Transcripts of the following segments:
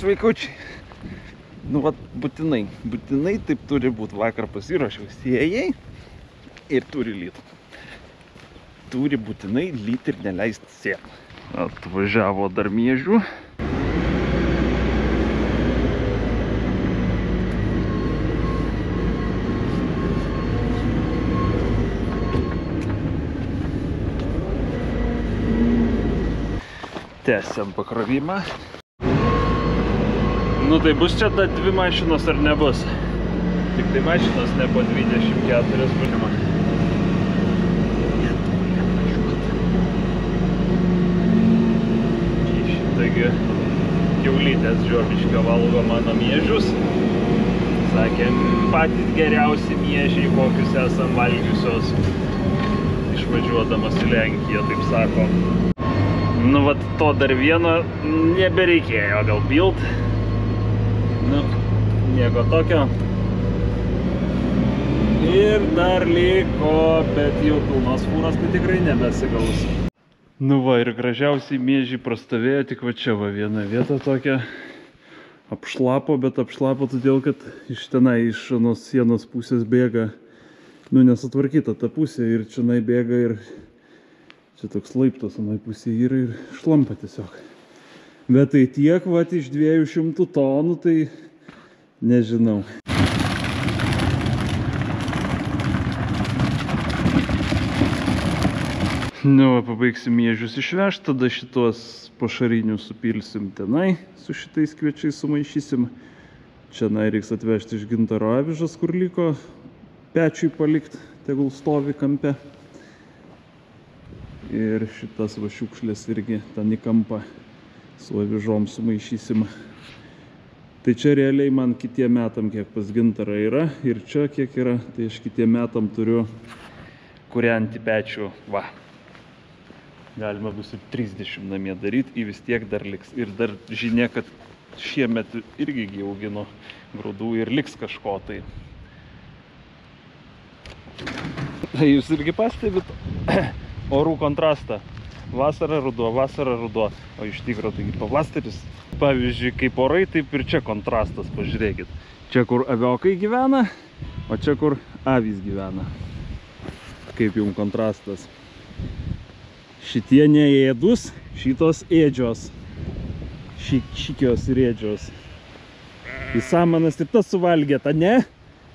Sveikučiai. Nu, vat, būtinai taip turi būti. Vakar pasiruošiau sėjai ir turi lyt. Turi būtinai lyt ir neleisti sėt. Atvažiavo dar miežių. Tęsiam pakrovimą. Nu tai bus čia ta 2 mašinos ar nebus? Tik tai mašinos ne po 24 važiuojama. Taigi kiaulytės Žiobiškio valgo mano miežius. Sakė, patys geriausi miežiai, kokius esam valgiusios išvažiuodamas į Lenkiją, taip sako. Nu vat to dar vieno nebereikėjo gal pilt. Nu, nieko tokio. Ir dar liko, bet jau pilnos fūros tai tikrai nebesigaus. Nu va, ir gražiausiai miežiai prastovėjo, tik va čia va viena vieta tokia apšlapo, bet apšlapo todėl, kad iš tenai, iš anos sienos pusės bėga, nu nesutvarkyta ta pusė ir čionai bėga ir čia toks laiptas anoj pusėje yra ir šlampa tiesiog. Bet tai tiek, va, iš 200 tonų, tai nežinau. Nu, va, pabaigsim miežius išvežti, tada šitos pašarinius supilsim tenai, su šitais kviečiais sumaišysim. Čia reiks atvežti iš Gintaro avižas, kur liko pečiui palikti, tegul stovi kampe. Ir šitas va šiukšlės irgi ten į kampą su avižom sumaišysim. Tai čia realiai man kitiem metam, kiek pas Gintarą yra, ir čia kiek yra, tai aš kitiem metam turiu kūrenti pečių. Va. Galima bus ir 30 namie daryti, į vis tiek dar liks. Ir dar žinia, kad šiemet irgi augino grūdų ir liks kažko tai. Tai jūs irgi pastebit orų kontrastą. Vasara ruduo, o iš tikro taigi pavasaris. Pavyzdžiui, kaip orai, taip ir čia kontrastas, pažiūrėkit. Čia kur aviokai gyvena, o čia kur avys gyvena. Kaip jums kontrastas. Šitie neėdus, šitos ėdžios. Šikios ir ėdžios. Į samanas ir tas suvalgėta, ne?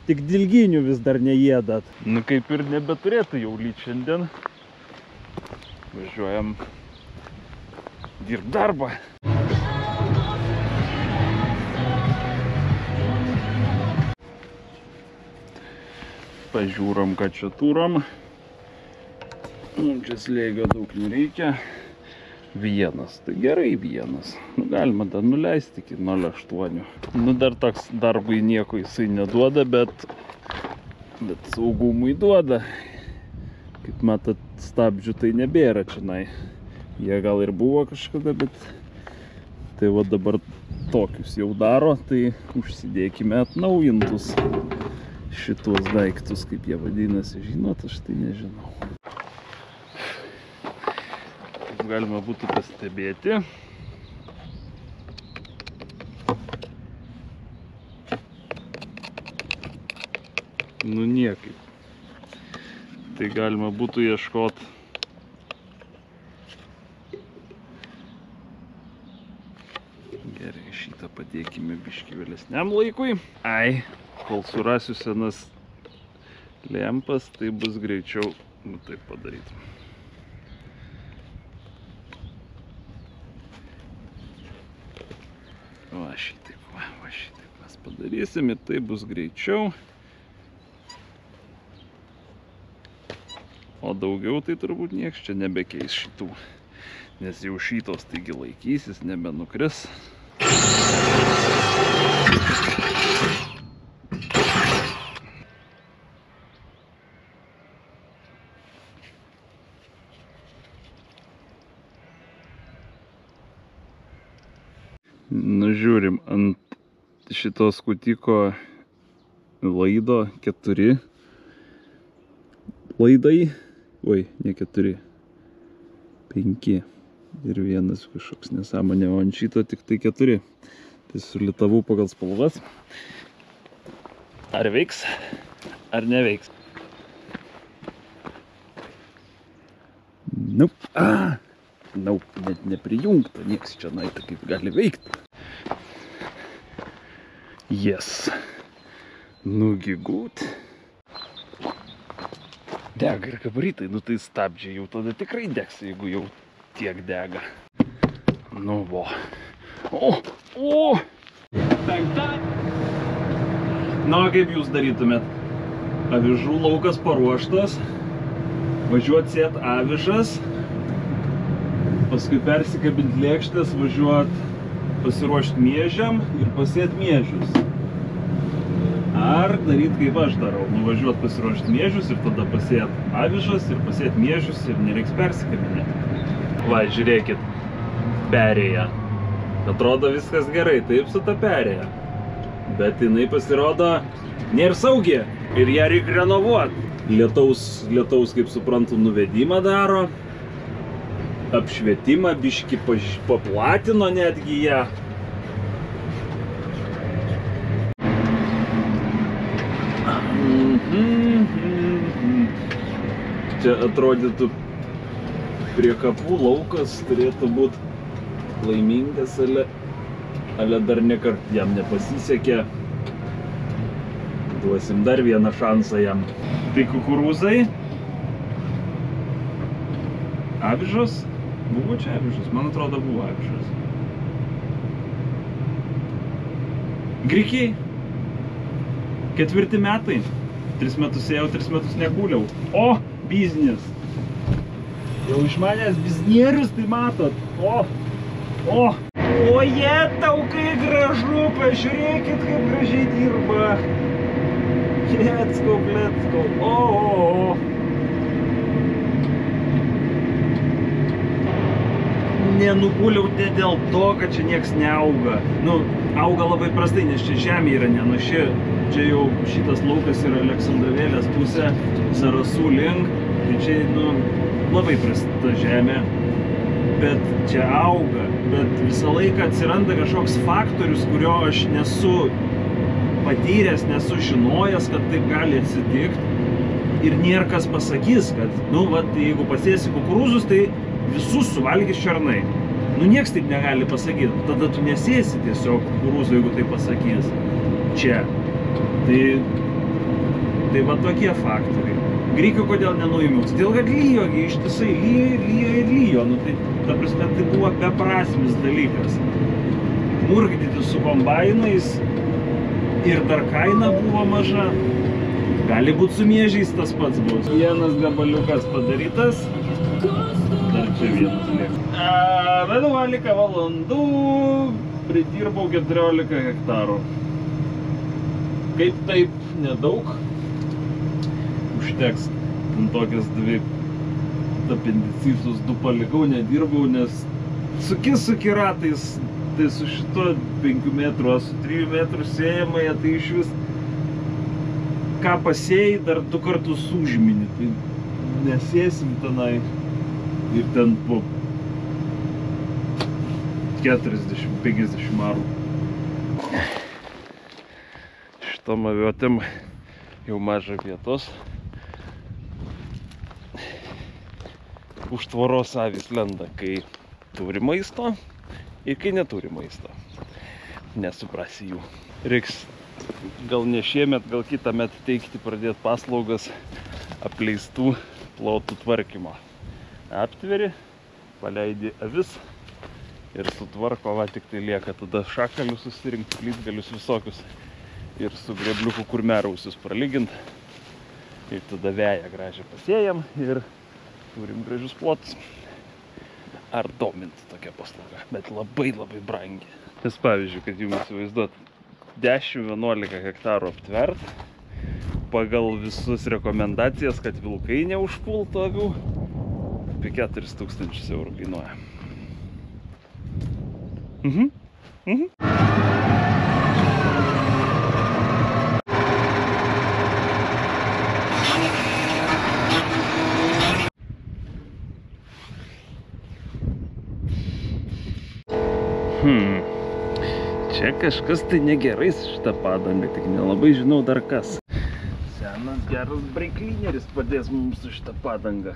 Tik dilginių vis dar neėdat. Nu kaip ir nebeturėtų jau lyt šiandien. Važiuojam dirbt darbą. Pažiūram, ką čia turam. Čia slėgio daug nereikia. Vienas, tai gerai vienas. Nu, galima dar nuleisti iki 0,8. Nu, dar toks darbui nieko jisai neduoda, bet saugumui duoda. Kaip matot, stabdžių tai nebėra čionai. Jie gal ir buvo kažkada, bet tai va dabar tokius jau daro, tai užsidėkime atnaujintus šitos daiktus, kaip jie vadinasi. Žinot, aš tai nežinau. Kaip galima būtų pastebėti. Nu niekaip. Tai galima būtų ieškoti gerai, šitą padėkime biškį vėlesniam laikui. Ai, kol surasiu senas lempas, tai bus greičiau taip padaryti. Va šitaip mes padarysim ir tai bus greičiau. O daugiau tai turbūt nieks čia nebekeis šitų, nes jau šitos taigi laikysis, nebenukris. Nu, žiūrim, ant šitos skutiko laido 4 laidai. Oi, ne 4, 5. Ir vienas kažkoks nesąmonė, o ant šito tik tai 4. Tai sulitavau pagal spalvas. Ar veiks, ar neveiks? Nope. Nope, net neprijungta, nieks čia naita kaip gali veikti. Yes. Nugi gut. Dega ir kabaritai, nu tai stabdžiai jau tada tikrai degs, jeigu jau tiek dega. Nu vo. O! Na, kaip jūs darytumėt? Avižų laukas paruoštas. Važiuot sėt avižas. Paskui persikabint lėkštės, važiuot pasiruošti miežiam ir pasėt miežius. Ar daryt kaip aš darau, nuvažiuot pasiruošti miežius ir tada pasėt avižas ir pasėt miežius ir nereiks persikabinėti. Va, žiūrėkit, perėja. Atrodo viskas gerai, taip su ta perėja. Bet jinai pasirodo nėra saugi ir ją reikia renovuoti. Lietaus, kaip suprantu, nuvedimą daro. Apšvietimą biškį paplatino netgi ją. Čia atrodytų prie kapų laukas turėtų būti laimingas, ale dar nekart jam nepasisekė. Duosim dar vieną šansą jam. Tai kukurūzai. Avižos. Buvo čia avižos? Man atrodo, buvo avižos. Grikiai. 4 metai. 3 metus ėjau, 3 metus nekūliau. O, biznis. Jau iš manęs biznierius, tai matot. O, jetau, kai gražu, pažiūrėkit, kaip gražiai dirba. Let's go. O. Nenukūliau dėl to, kad čia nieks neauga. Nu, auga labai prastai, nes čia žemė yra nenuši. Čia jau šitas laukas yra Aleksandravėlės pusė, Zarasų link. Tai čia, labai prasta žemė. Bet čia auga. Bet visą laiką atsiranda kažkoks faktorius, kurio aš nesu patyręs, nesu žinojęs, kad taip gali atsitikti. Ir nėra kas pasakys, kad, jeigu pasėsi kukurūzus, tai visus suvalgys šernai. Nieks taip negali pasakyti. Tada tu nesėsi tiesiog kukurūzų, jeigu tai pasakys. Čia. Tai va tokie faktoriai. Grikių kodėl nenuėmiau? Dėl kad lyjo, ištisai lyjo. Tai, ta prasme, tai buvo beprasmis dalykas. Murgdyti su kombainais ir dar kaina buvo maža. Gali būti su miežiais tas pats bus. Vienas gabaliukas padarytas. Dar čia vienas lieka. 11 valandų pridirbau 14 hektarų. Kaip taip nedaug. Užteks. Tokias 2 apendicitus 2 palikau, nedirbau, nes suki ratais. Tai su šito 5 metrų, o su 3 metrų sėjamąją, tai iš vis ką pasėjai, dar 2 kartus užmini. Tai nesėsim tenai ir ten po 40-50 arų. Šitom aviotėm jau maža vietos. Už tvoros avys lenda, kai turi maisto ir kai neturi maisto. Nesuprasi jų. Reiks gal ne šiemet, gal kitą metą teikti, pradėti paslaugas apleistų plotų tvarkymo. Aptveri, paleidi avis ir sutvarko, va tik tai lieka tada šakalius susirinkti, plytgalius visokius ir su grebliuku kurmiarausius pralygint. Ir tada veją gražią pasėjam ir turim gražius plotus. Ar dominti tokia paslauga, bet labai brangi. Nes pavyzdžiui, kad jums įsivaizduot, 10-11 hektarų aptvert, pagal visus rekomendacijas, kad vilkai neužpultų avių, apie 4000 eurų kainuoja. Čia kažkas tai negerai su šitą padangą, tik nelabai žinau dar kas. Senas geras breiklineris padės mums su šitą padangą.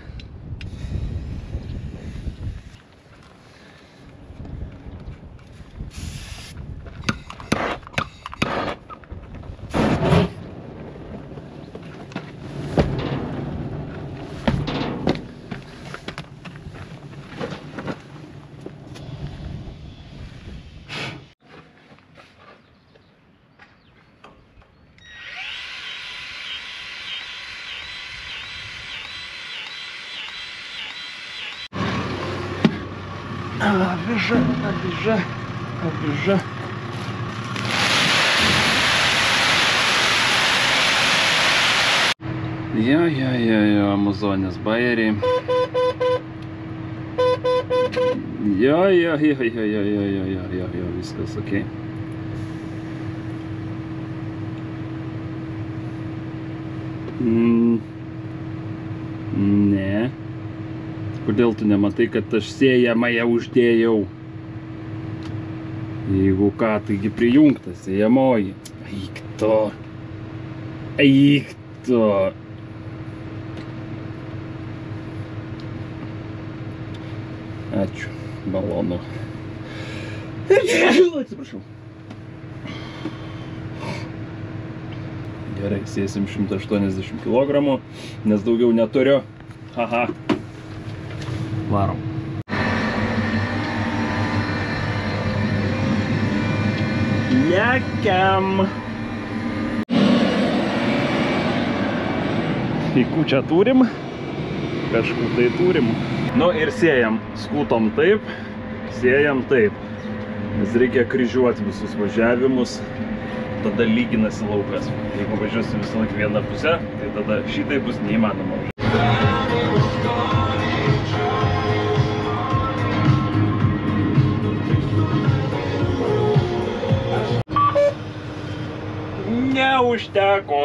Aviža. Jo, Amazonės bajeriai. Jo, viskas okei. Ne. Kodėl tu nematai, kad aš sėjamąją uždėjau? Jeigu ką, taigi prijungta sėjamoji. Eik to. Ačiū, malonu. Atsiprašau. Gerai, sėsim 180 kg, nes daugiau neturiu. Haha. Varom. Lekiam. Įkų čia turim. Kažkur tai turim. Nu ir sėjam. Skūtom taip, sėjam taip. Nes reikia kryžiuoti visus važiavimus. Tada lyginasi laukas. Jeigu važiuosi visą laiką vieną pusę, tai tada šitai bus neįmanoma. Neužteko.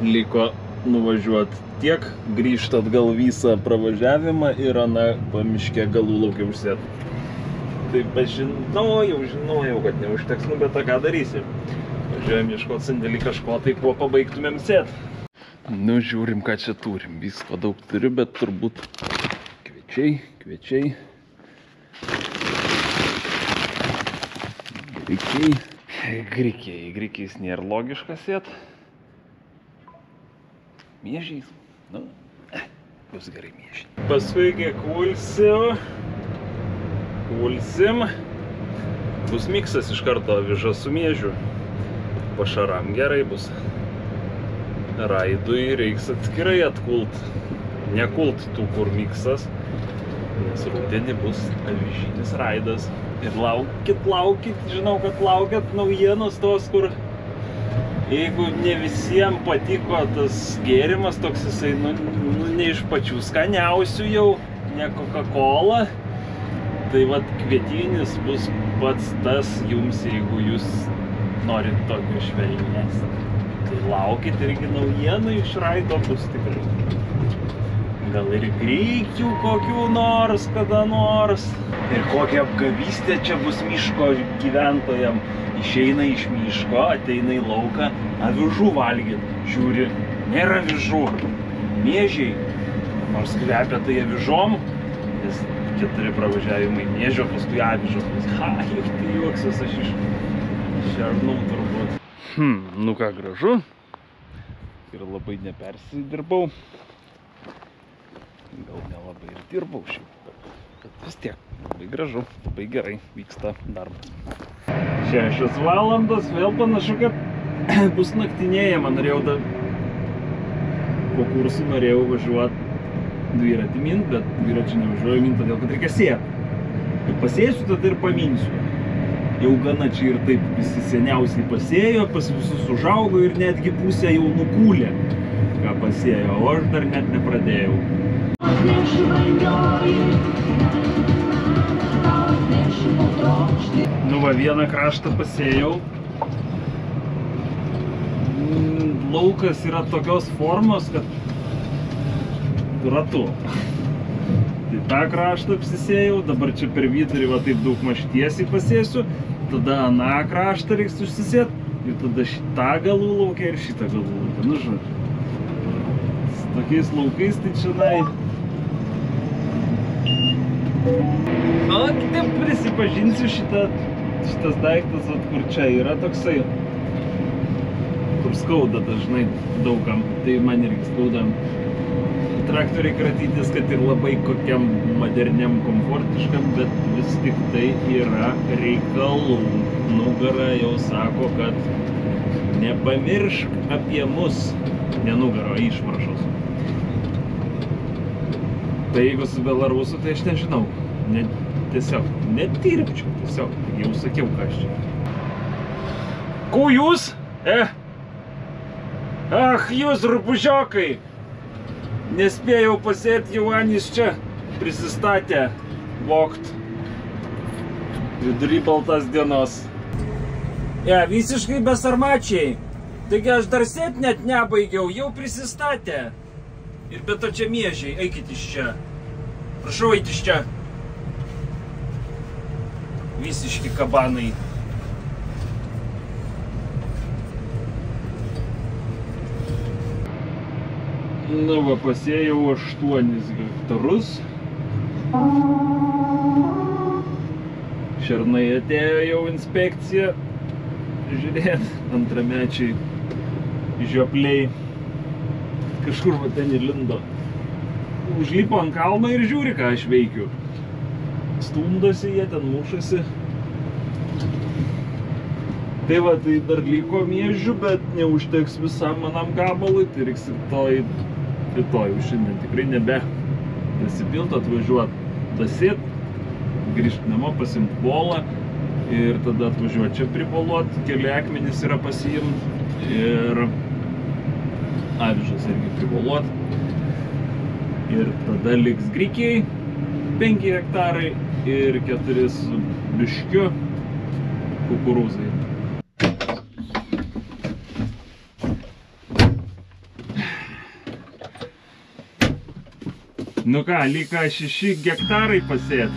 Liko nuvažiuoti tiek, grįžti atgal visą pravažiavimą ir pamiškę galų laukia užsėti. Taip, aš žinojau, kad neužteks, bet ką darysim. Važiuojam ieškoti sandėlį kažko, tai kuo pabaigtumėm sėti. Nu, žiūrim, ką čia turim. Visko daug turiu, bet turbūt kviečiai. Grikiais nėra logiška sėt. Miežiais. Nu, bus gerai miežiai. Paskui kiek kulsim. Bus miksas iš karto aviža su miežiu. Pašaram gerai bus. Raidui reiks atskirai atkult. Nekult tų, kur miksas. Nes rudenį bus avižinis raidas. Ir laukit, žinau, kad laukiat naujienos tos, kur jeigu ne visiems patiko tas gėrimas, toks jisai, ne iš pačių skaniausių jau, ne Coca-Cola, tai vat kvietinis bus pats tas jums, jeigu jūs norit tokio švelnesnio. Tai laukit irgi naujienų iš raido bus tikrai. Gal ir grikių kokių nors, kada nors. Ir kokia apgavystė čia bus miško gyventojam. Išeina iš miško, ateina į lauką, avižų valgyt. Žiūri, nėra avižų. Miežiai, nors kvepia tai avižom, nes 4 pravažiavimai miežio, paskui avižos. Juk tai juoksis aš iš šernų turbūt. Nu ką, gražu. Ir labai nepersidirbau. Gal nelabai ir dirbau šiaip, bet vis tiek labai gražu, labai gerai vyksta darbas. 6 valandos, vėl panašu, kad bus naktinėjama. Norėjau po kursų važiuoti dviratį mint, bet dviračių nevažiuoju mint, todėl kad reikia sėti. Kai pasėsiu, tada ir paminsiu. Jau gana čia ir taip visi seniausiai pasėjo, pas visus užaugo ir netgi pusę jau nukūlė, ką pasėjo, o aš dar net nepradėjau. Nu va, vieną kraštą pasėjau. Laukas yra tokios formos, kad ratu. Tai į tą kraštą apsisėjau, dabar čia per vidurį va taip daug maž tiesiai pasėsiu, tada aną kraštą reiks užsisėt ir tada šitą galų laukia ir šitą galų laukia. Nu žodžiu, su tokiais laukais tai čionai. O, taip prisipažinsiu šitas daiktas, kur čia yra toksai, kur skauda dažnai daugam, tai man irgi skauda. Traktoriai kratytis, kad ir labai kokiam moderniam, komfortiškam, bet vis tik tai yra reikalų. Nugara jau sako, kad nepamiršk apie mus. Ne nugara, o išmaršos. Tai jeigu su Belarusu, tai aš nežinau. Tiesiog nedirbčiau, tiesiog. Jau sakiau, ką aš čia. Ko jūs? Ach, jūs rupūžiokai! Nespėjau pasėti, jau Anis čia prisistatė vokt vidury baltas dienos. Visiškai besarmačiai. Taigi aš dar sėt net nebaigiau, jau prisistatė. Ir be to čia miežiai, eikit iš čia. Prašau eiti iš čia. Visiški kabanai. Na va, pasėjau 8 hektarus. Šernai atėjo jau inspekcija. Žiūrėt, antramečiai žiopliai. Kažkur va ten įlindo. Užlipo ant kalno ir žiūri, ką aš veikiu. Stumdosi jie, ten mušasi. Tai va, tai dar liko miežių, bet neužteks visam manam gabalui. Tai reiks rytoj, šiandien tikrai nesipilt, atvažiuot dasėt, grįžt namo, pasiimt volą ir tada atvažiuot čia privoluot, keli akmenys yra pasiimt ir avižas irgi privoluot. Ir tada liks grikiai 5 hektarai ir 4 su biškiu kukurūzai. Nu ką, liko 6 hektarai pasėt.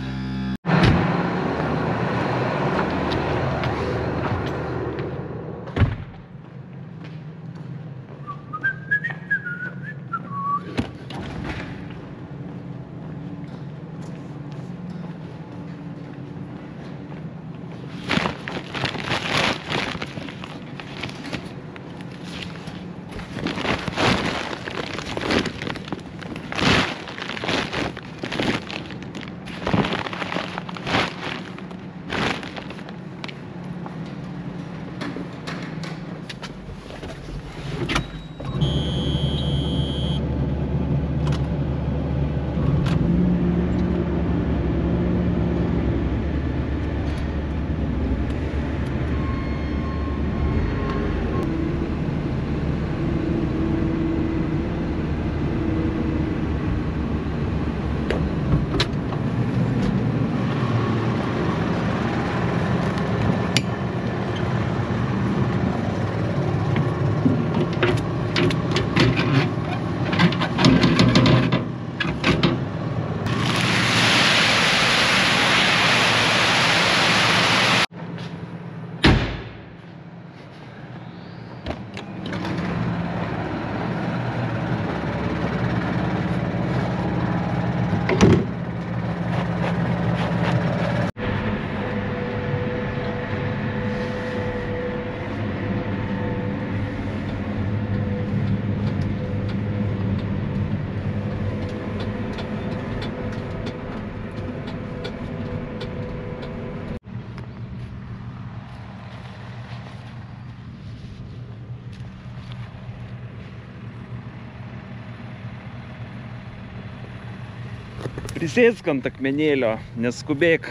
Prisėsk ant akmenėlio, neskubėk.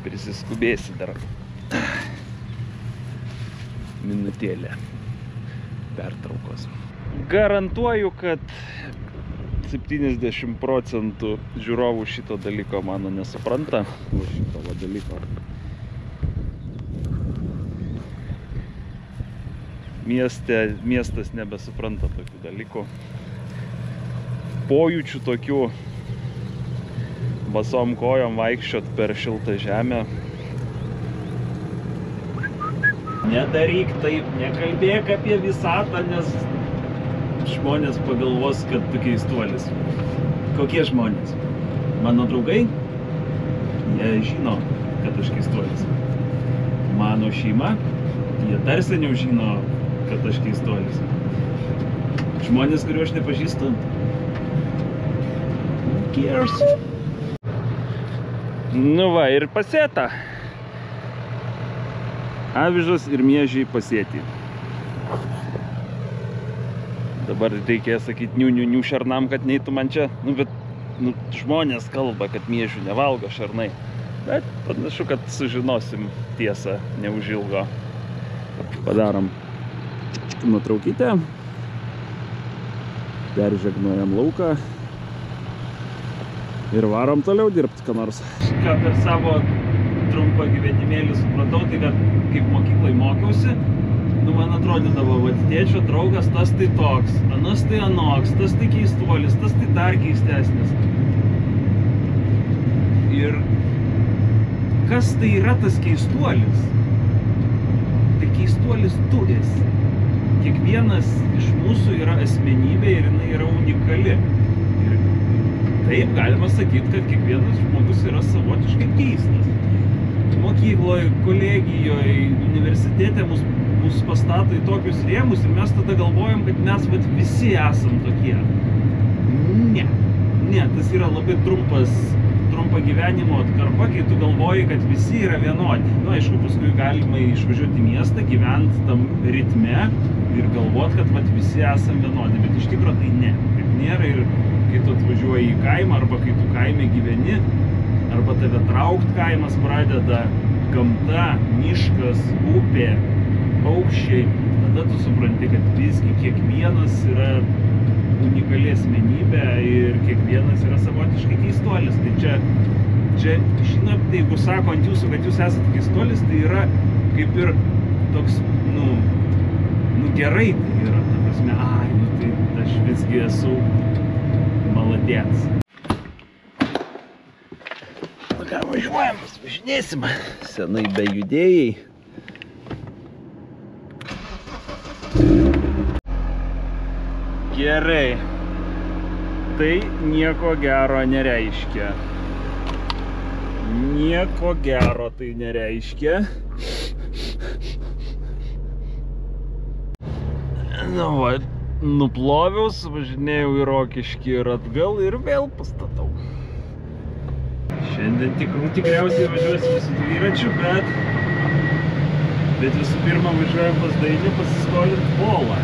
Prisiskubėsi dar. Minutėlė pertraukos. Garantuoju, kad 70% žiūrovų šito dalyko mano nesupranta. Šito dalyko. Miestas nebesupranta tokių dalykų. Pojūčių tokių basom kojom vaikščiot per šiltą žemę. Nedaryk taip, nekalbėk apie visatą, nes žmonės pagalvos, kad tu keistuolis. Kokie žmonės? Mano draugai? Jie žino, kad aš keistuolis. Mano šeima? Jie dar seniau žino, kad aš keistuolis. Žmonės, kuriuo aš nepažįstu? Who cares? Nu va, ir pasėta. Avižas ir miežiai pasėti. Dabar reikėjo sakyti niu šernam, kad neitų man čia. Nu, bet žmonės kalba, kad miežių nevalgo šernai. Bet panašu, kad sužinosim tiesą neužilgo. Padarom nuotraukytę. Peržegnuojam lauką. Ir varom toliau dirbti, ką nors. Ką per savo trumpą gyvenimėlį supratau, tai kad kaip mokyklai mokiausi, man atrodydavo, va, tėčio draugas tas tai toks, anas tai anoks, tas tai keistuolis, tas tai dar keistesnis. Ir kas tai yra tas keistuolis? Tai keistuolis tu esi. Kiekvienas iš mūsų yra asmenybė ir jinai yra unikali. Ir taip galima sakyti, kad kiekvienas žmogus yra savotiškai keistas. Mokykloje, kolegijoje, universitete mus pastato į tokius rėmus ir mes tada galvojam, kad mes visi esam tokie. Ne, tas yra labai trumpa gyvenimo atkarpa, kai tu galvoji, kad visi yra vienodi. Nu, aišku, paskui galima išvažiuoti į miestą, gyventi tam ritme ir galvoti, kad visi esam vienodi, bet iš tikrųjų tai ne. Taip nėra ir kai tu atvažiuoji į kaimą arba kai tu kaime gyveni, arba tave traukt kaimas pradeda, gamta, miškas, upė, paukščiai, tada tu supranti, kad visgi kiekvienas yra unikali asmenybė ir kiekvienas yra savotiškai keistuolis. Tai čia žinot, tai jeigu sako ant jūsų, kad jūs esate keistuolis, tai yra kaip ir toks, gerai tai yra, ta prasme, tai aš visgi esu maladėts. Ką važiuojam, važinėsim, senai be judėjai. Gerai, tai nieko gero nereiškia. Nieko gero tai nereiškia. Na va, nuploviaus, važinėjau į Rokiškį ir atgal ir vėl pastatau. Šiandien tikriausiai važiuosime su dviračiu, bet visų pirma važiuojam pas Dainį pasiskolinti volą.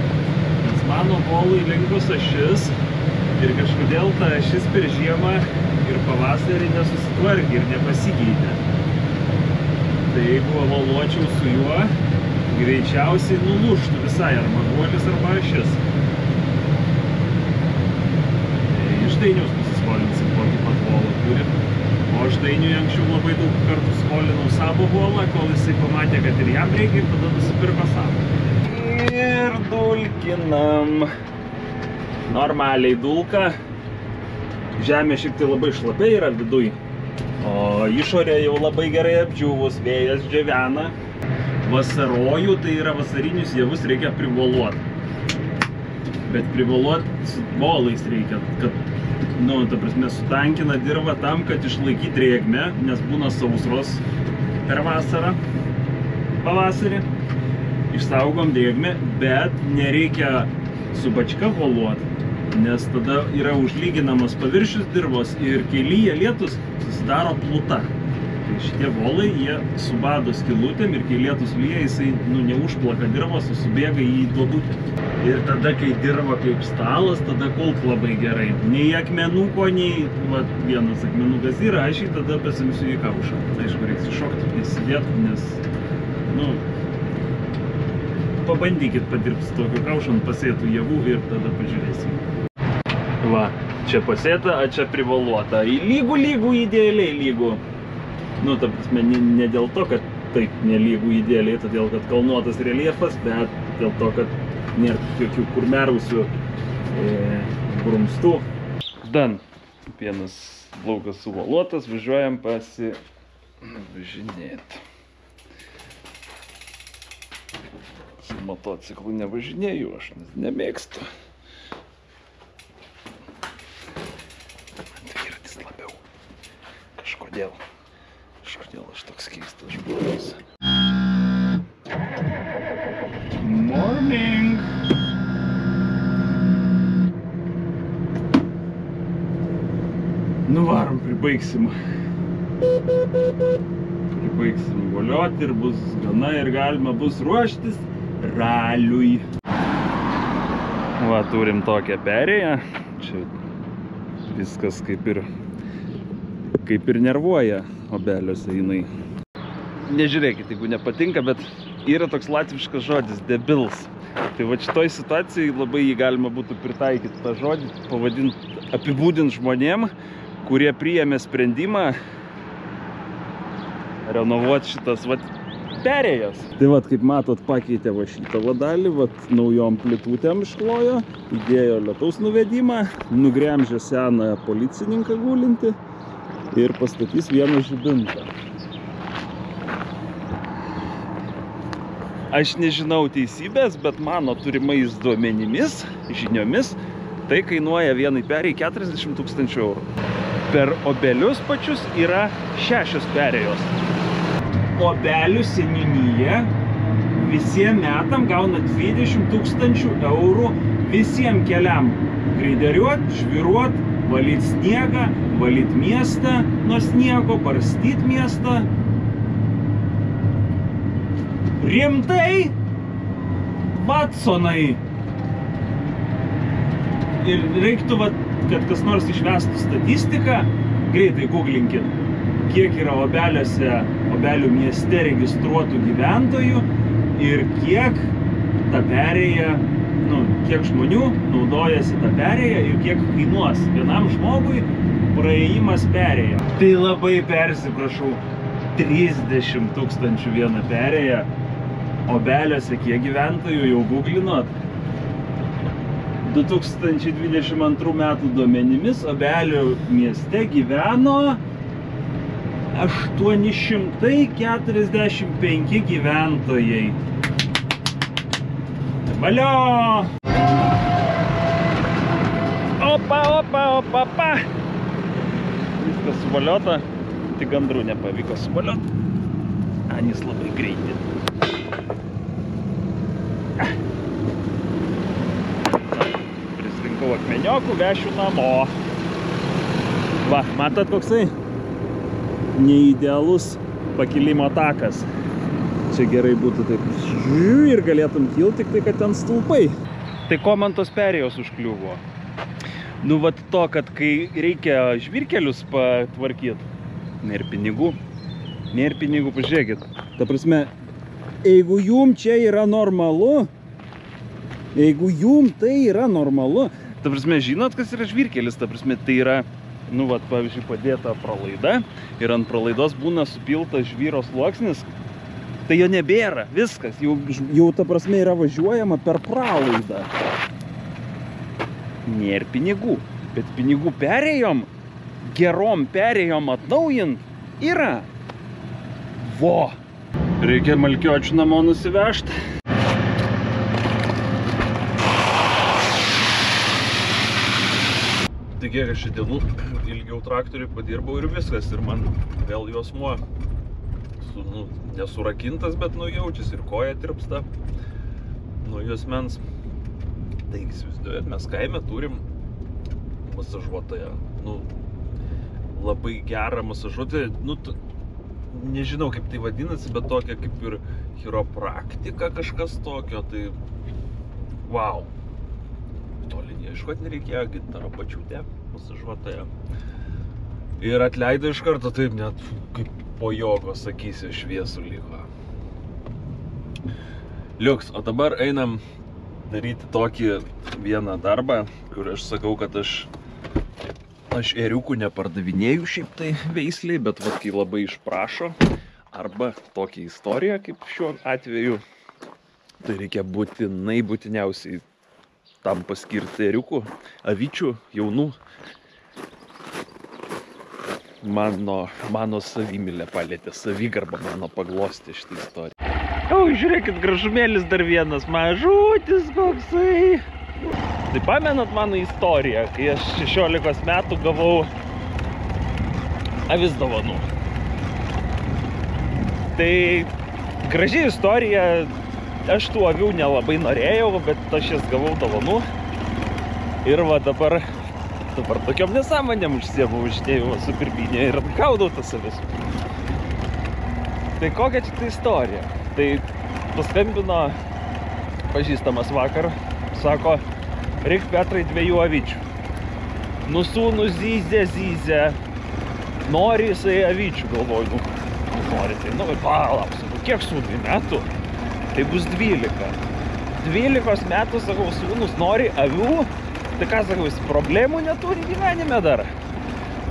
Nes mano volui linkus ašis ir kažkodėl ta ašis per žiemą ir pavasarį nesusitvarkė ir nepasikeitė. Tai jeigu voluočiau su juo, greičiausiai nulūžtų visai arba guolis arba ašis. Tai iš Dainiaus pasiskolinsim kokį pat volą turim. O aš Dainiui anksčiau labai daug kartų skolinau savo volą, kol jisai pamatė, kad ir jam reikia, ir tada nusipirko savo. Ir dulkinam. Normaliai dulka. Žemė šiek tiek labai šlapia yra viduj. O išorė jau labai gerai apdžiūvus, vėjas džiavena. Vasaroju, tai yra vasarinius javus reikia privoluoti. Bet privoluoti su volais reikia, kad ta prasme, sutankina dirvą tam, kad išlaikyti drėgmę, nes būna sausros per vasarą, pavasarį. Išsaugom drėgmę, bet nereikia su bačka voluoti, nes tada yra užlyginamas paviršius dirvos ir kai lyja lietus, susidaro pluta. Tai šitie volai, jie subado skylutėm ir kai lietus lyja, jisai neužplaka dirvos, o subėga į duobutę. Ir tada, kai dirva kaip stalas, tada kult labai gerai. Nei akmenuko, nei vienas akmenukas yra, aš jį tada pasimsiu į kaušą. Aišku, reiks iššokti, nesidėti, nes, pabandykit padirbti su tokio kaušą, pasėtų javų ir tada pažiūrėsim. Va, čia pasėta, a čia privaluota. Lygų, idealiai lygų. Ta prasme, ne dėl to, kad taip nelygų idealiai, todėl kad kalnuotas reljefas, bet dėl to, kad nėra jokių kurmiarausių grumstų. Dan, Vienas laukas suvaluotas, važiuojam pasivažinėti. Su motociklu nevažinėju, aš nemėgstu. Dviratis labiau. Kažkodėl aš toks keistas žmogus. Morning! Nuvarom, pribaigsim volioti ir bus gana ir galima bus ruoštis raliui. Va, turim tokią perėją. Čia viskas kaip ir nervuoja obeliuose jinai. Nežiūrėkit, jeigu nepatinka, bet yra toks latviškas žodis – debils. Tai va šitoj situacijai labai jį galima būtų pritaikyti tą žodį, apibūdinti žmonėm, kurie priėmė sprendimą renovuoti šitas perėjas. Tai vat, kaip matot, pakeitė va šitą vadalį, naujom plitutėm išklojo, įdėjo lietaus nuvedimą, nugremžė seną policininką gulinti ir pastatys vieną žibintą. Aš nežinau teisybės, bet mano turimais duomenimis, žiniomis, tai kainuoja vienai perėjai 40 000 eurų. Per obelius pačius yra 6 perėjos. Obelių seniūnija visiem metam gauna 20 000 eurų visiem keliam. Greideriuot, žviruot, valyt sniegą, valyt miestą nuo sniego, barstyt miestą. Rimtai, Watsonai. Ir reiktų, kad kas nors išvestų statistiką, greitai googlinkit, kiek yra obelių mieste registruotų gyventojų ir kiek ta perėja, kiek žmonių naudojasi ta perėja ir kiek kainuos vienam žmogui praėjimas perėja. Tai labai persiprašau, 30 000 vieną perėją. Obeliuose kiek gyventojų jau googlinot? 2022 metų duomenimis obelių mieste gyveno 845 gyventojai. Valio! Opa! Viskas suvaliota, tik gandrų nepavyko suvalioti. Anis labai greitai. Prislinkau akmeniokų, vešiu namo. Va, matot koksai neidealus pakilimo takas. Čia gerai būtų taip ir galėtum kilti, tik tai kad ten stulpai. Tai ko man tos perėjos užkliuvo? Nu vat to, kad kai reikia žvyrkelius patvarkyti, nėr pinigų, pažiūrėkit. Ta prasme, jeigu jum čia yra normalu, ta prasme, žinot, kas yra žvyrkelis, ta prasme, tai yra, pavyzdžiui, padėta pralaida ir ant pralaidos būna supiltas žvyro sluoksnis, tai jo nebėra, viskas, jau ta prasme yra važiuojama per pralaidą. Nėr pinigų, bet pinigų perėjom, gerom perėjom atnaujint yra. Vo! Reikia malkiočių namo nusivežti. Tai kiek aš dienų ilgiau traktoriui padirbau ir viskas. Ir man vėl juosmuo nesurakintas, bet jaučiasi ir koja tirpsta nuo juosmens. Tai įsivaizduojat, mes kaime turim masažuotoją. Labai gerą masažuotoją. Nežinau, kaip tai vadinasi, bet tokia kaip ir chiropraktika kažkas tokio, tai wow. Toli neieškot nereikėjo, Gintaro Pačiūtė, masažuotoja. Ir atleido iš karto taip net kaip po jogos, sakysiu, šviesų liko. Liuks, o dabar einam daryti tokį vieną darbą, kur aš sakau, kad aš ėriukų nepardavinėju šiaip tai veisliai, bet kai labai išprašo, arba tokia istorija, kaip šiuo atveju, tai reikia būtiniausiai tam paskirti ėriukų, avyčių, jaunų. Mano savimylę palėtė, savigarbą mano paglostė šitą istoriją. O, žiūrėkit, gražumėlis dar vienas, mažutis koksai. Tai pamenat mano istoriją, kai aš 16 metų gavau avis dovanų. Tai graži istorija, aš tų avių nelabai norėjau, bet aš jas gavau dovanų. Ir va dabar tokiom nesąmonėm užsiemu, važinėjau su Birbynė ir gaudau tas avis. Tai kokia čia ta istorija? Tai paskambino pažįstamas vakar, sako, reik Petrai 2 avyčių. Nu sūnus zyzė, nori jisai avyčių, galvoju, nori tai, palauk, sakau, kiek sūnui metų? Tai bus 12. 12 metų, sakau, sūnus nori avių. Tai ką, sakau, jis problemų neturi gyvenime dar?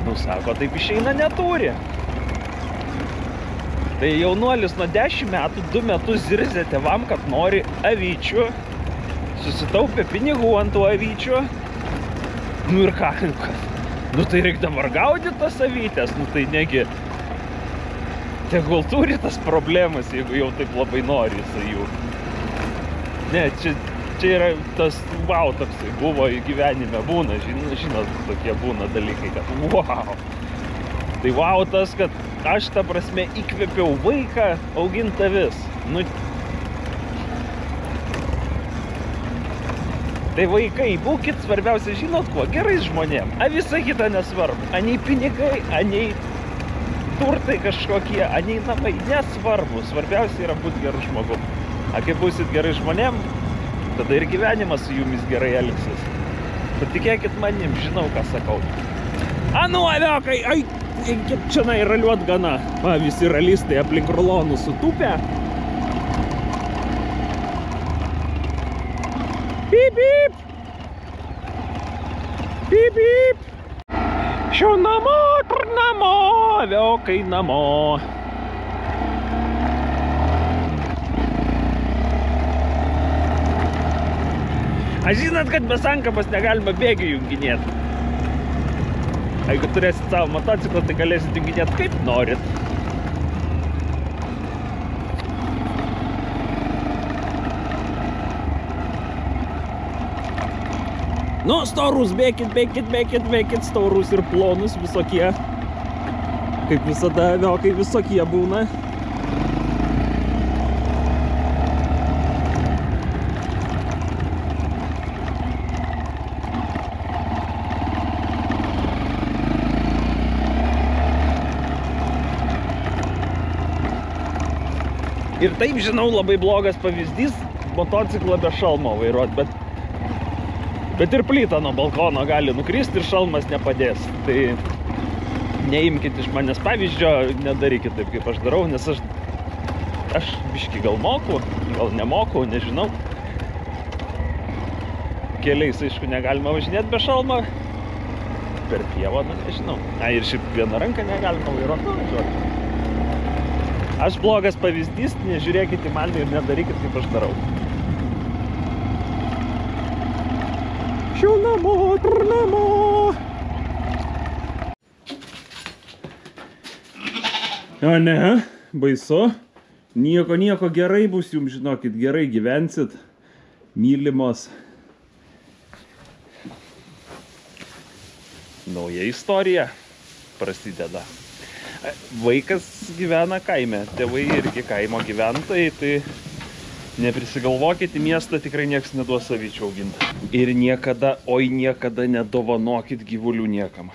Nu, sako, taip išeina neturi. Tai jaunuolis nuo 10 metų, 2 metus zirzė tėvam, kad nori avyčių. Susitaupė pinigų ant tų avyčių. Nu ir ką? Nu tai reikia dabar gaudyti tas avytės. Nu tai negi... Tegul turi tas problemas, jeigu jau taip labai nori jisai jų. Ne, čia yra tas wow toksai buvo gyvenime, būna, žinot, tokie būna dalykai, kad wow. Tai wow tas, kad aš ta prasme įkvėpiau vaiką auginti avis. Nu, tai vaikai, būkit svarbiausia, žinot kuo, gerais žmonėm, a visa kita nesvarbu. Anei pinigai, anei turtai kažkokie, anei namai, nesvarbu. Svarbiausia yra būti gerų žmogum. A kai būsit gerai žmonėm, tada ir gyvenimas su jumis gerai elgsis. Patikėkit manim, žinau, ką sakau. Anu, aviokai, ai, čia raliuot gana. Va, visi ralistai aplink rulonų sutupę. Bip, bip. Bip, bip. Šio namo, namo, aviokai namo. Aš žinot, kad be sankabos negalima bėgių junginėti. Jeigu turėsit savo motociklą, tai galėsit junginėti kaip norit. Nu, storus bėkit, storus ir plonus visokie. Kaip visada, aviokai visokie būna. Ir taip, žinau, labai blogas pavyzdys motociklą be šalmo vairuoti, bet ir plyta nuo balkono gali nukristi ir šalmas nepadės. Tai neimkit iš manęs pavyzdžio, nedarykit taip, kaip aš darau, nes aš biškį gal moku, gal nemoku, nežinau. Keliais, aišku, negalima važinėti be šalmo. Per pievą, nežinau. Ir šiaip vieną ranką negalima vairuoti. Aš blogas pavyzdys, nežiūrėkit į mane ir nedarykit, kaip aš darau. Šiau namo, namo. O ne, baisu. Nieko gerai bus jums, žinokit, gerai gyvensit. Mylimos. Nauja istorija prasideda. Vaikas gyvena kaime, tėvai irgi kaimo gyventojai, tai neprisigalvokit, į miestą tikrai nieks neduos avyčių auginti. Ir niekada, oi niekada nedovanokit gyvulių niekam.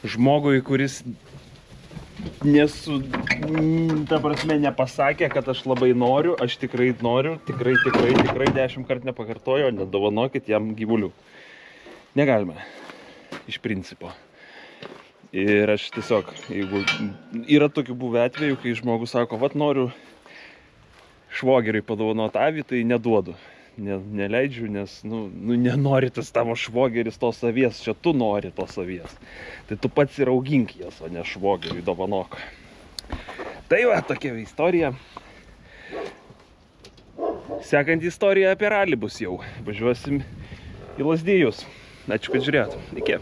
Žmogui, kuris ta prasme nepasakė, kad aš labai noriu, aš tikrai noriu, tikrai 10 kart nepakartoju, nedovanokit jam gyvulių. Negalime, iš principo. Ir aš tiesiog, jeigu yra tokių buvę atvejų, kai žmogus sako, vat noriu švogeriui padovanoti avį, tai neduodu. Neleidžiu, nes nenori tas tavo švogeris tos avies, čia tu nori tos avies. Tai tu pats ir augink jas, o ne švogeriui dovanok. Tai va, tokia istorija. Sekant istorija apie ralį bus jau. Važiuosim į Lazdijus. Ačiū, kad žiūrėjot. Iki.